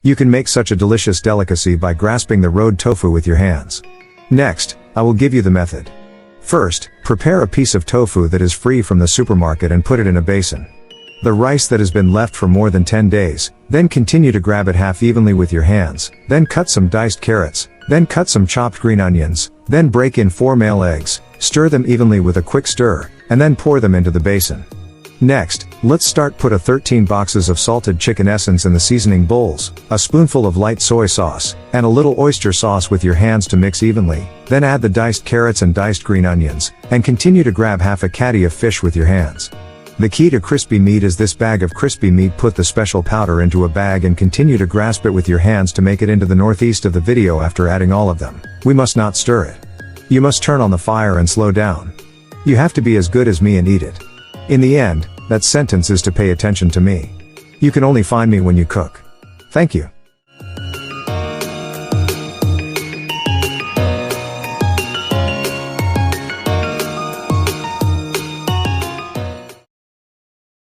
You can make such a delicious delicacy by grasping the road tofu with your hands. Next, I will give you the method. First, prepare a piece of tofu that is free from the supermarket and put it in a basin. The rice that has been left for more than 10 days, then continue to grab it half evenly with your hands, then cut some diced carrots, then cut some chopped green onions, then break in 4 male eggs, stir them evenly with a quick stir, and then pour them into the basin. Next, let's start. Put 13 boxes of salted chicken essence in the seasoning bowls, a spoonful of light soy sauce, and a little oyster sauce with your hands to mix evenly, then add the diced carrots and diced green onions, and continue to grab half a caddy of fish with your hands. The key to crispy meat is this bag of crispy meat. Put the special powder into a bag and continue to grasp it with your hands to make it into the northeast of the video. After adding all of them, we must not stir it. You must turn on the fire and slow down. You have to be as good as me and eat it. In the end, that sentence is to pay attention to me. You can only find me when you cook. Thank you.